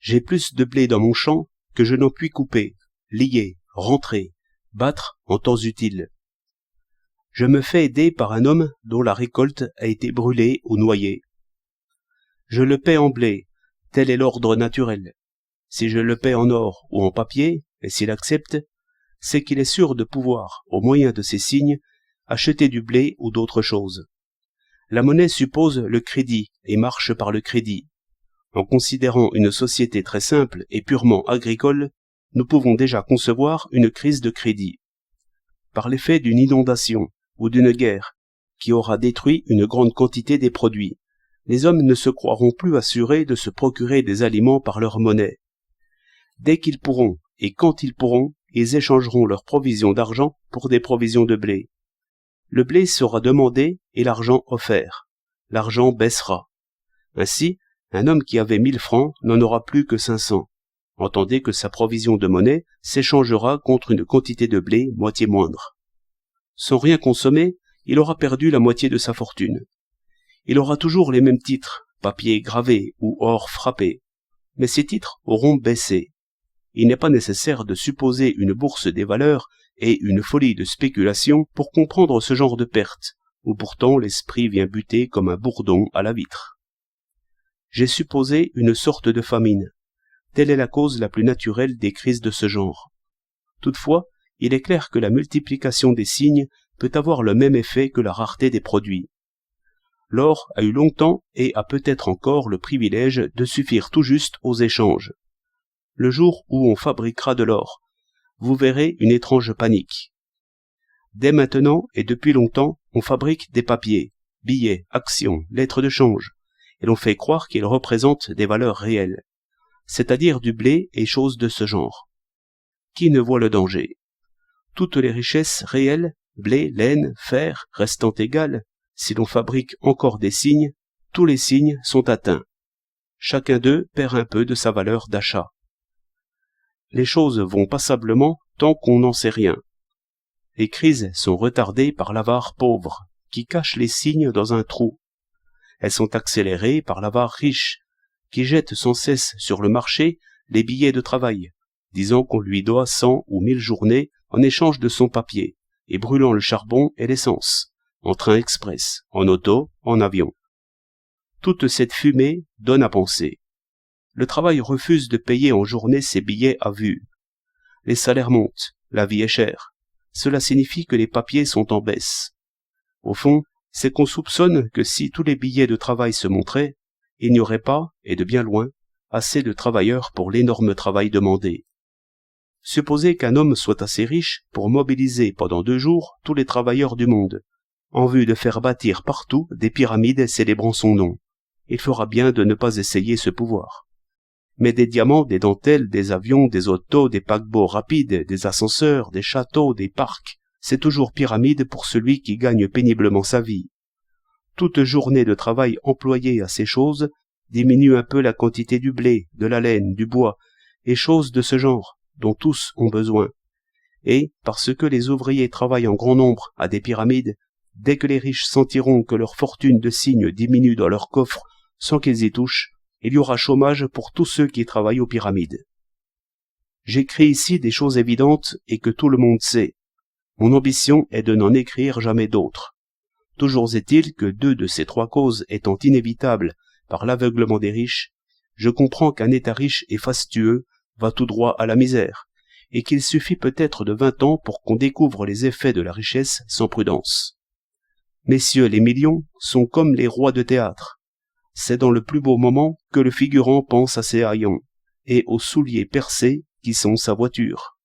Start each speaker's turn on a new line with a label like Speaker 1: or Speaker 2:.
Speaker 1: J'ai plus de blé dans mon champ que je n'en puis couper, lier, rentrer, battre en temps utile. Je me fais aider par un homme dont la récolte a été brûlée ou noyée. Je le paie en blé, tel est l'ordre naturel. Si je le paie en or ou en papier, et s'il accepte, c'est qu'il est sûr de pouvoir, au moyen de ces signes, acheter du blé ou d'autres choses. La monnaie suppose le crédit et marche par le crédit. En considérant une société très simple et purement agricole, nous pouvons déjà concevoir une crise de crédit. Par l'effet d'une inondation ou d'une guerre qui aura détruit une grande quantité des produits, les hommes ne se croiront plus assurés de se procurer des aliments par leur monnaie. Dès qu'ils pourront et quand ils pourront, ils échangeront leurs provisions d'argent pour des provisions de blé. Le blé sera demandé et l'argent offert. L'argent baissera. Ainsi, un homme qui avait 1000 francs n'en aura plus que 500. Entendez que sa provision de monnaie s'échangera contre une quantité de blé moitié moindre. Sans rien consommer, il aura perdu la moitié de sa fortune. Il aura toujours les mêmes titres, papier gravé ou or frappé, mais ces titres auront baissé. Il n'est pas nécessaire de supposer une bourse des valeurs et une folie de spéculation pour comprendre ce genre de perte, où pourtant l'esprit vient buter comme un bourdon à la vitre. J'ai supposé une sorte de famine. Telle est la cause la plus naturelle des crises de ce genre. Toutefois, il est clair que la multiplication des signes peut avoir le même effet que la rareté des produits. L'or a eu longtemps et a peut-être encore le privilège de suffire tout juste aux échanges. Le jour où on fabriquera de l'or, vous verrez une étrange panique. Dès maintenant et depuis longtemps, on fabrique des papiers, billets, actions, lettres de change, et l'on fait croire qu'ils représentent des valeurs réelles, c'est-à-dire du blé et choses de ce genre. Qui ne voit le danger? Toutes les richesses réelles, blé, laine, fer, restant égales, si l'on fabrique encore des signes, tous les signes sont atteints. Chacun d'eux perd un peu de sa valeur d'achat. Les choses vont passablement tant qu'on n'en sait rien. Les crises sont retardées par l'avare pauvre, qui cache les signes dans un trou. Elles sont accélérées par l'avare riche, qui jette sans cesse sur le marché les billets de travail, disant qu'on lui doit 100 ou 1000 journées en échange de son papier, et brûlant le charbon et l'essence, en train express, en auto, en avion. Toute cette fumée donne à penser. Le travail refuse de payer en journée ses billets à vue. Les salaires montent, la vie est chère. Cela signifie que les papiers sont en baisse. Au fond, c'est qu'on soupçonne que si tous les billets de travail se montraient, il n'y aurait pas, et de bien loin, assez de travailleurs pour l'énorme travail demandé. Supposez qu'un homme soit assez riche pour mobiliser pendant 2 jours tous les travailleurs du monde, en vue de faire bâtir partout des pyramides célébrant son nom. Il fera bien de ne pas essayer ce pouvoir. Mais des diamants, des dentelles, des avions, des autos, des paquebots rapides, des ascenseurs, des châteaux, des parcs, c'est toujours pyramide pour celui qui gagne péniblement sa vie. Toute journée de travail employée à ces choses diminue un peu la quantité du blé, de la laine, du bois, et choses de ce genre, dont tous ont besoin. Et, parce que les ouvriers travaillent en grand nombre à des pyramides, dès que les riches sentiront que leur fortune de cygne diminue dans leur coffre sans qu'ils y touchent, il y aura chômage pour tous ceux qui travaillent aux pyramides. J'écris ici des choses évidentes et que tout le monde sait. Mon ambition est de n'en écrire jamais d'autres. Toujours est-il que 2 de ces 3 causes étant inévitables par l'aveuglement des riches, je comprends qu'un État riche et fastueux va tout droit à la misère, et qu'il suffit peut-être de 20 ans pour qu'on découvre les effets de la richesse sans prudence. Messieurs les millions sont comme les rois de théâtre. C'est dans le plus beau moment que le figurant pense à ses haillons, et aux souliers percés qui sont sa voiture.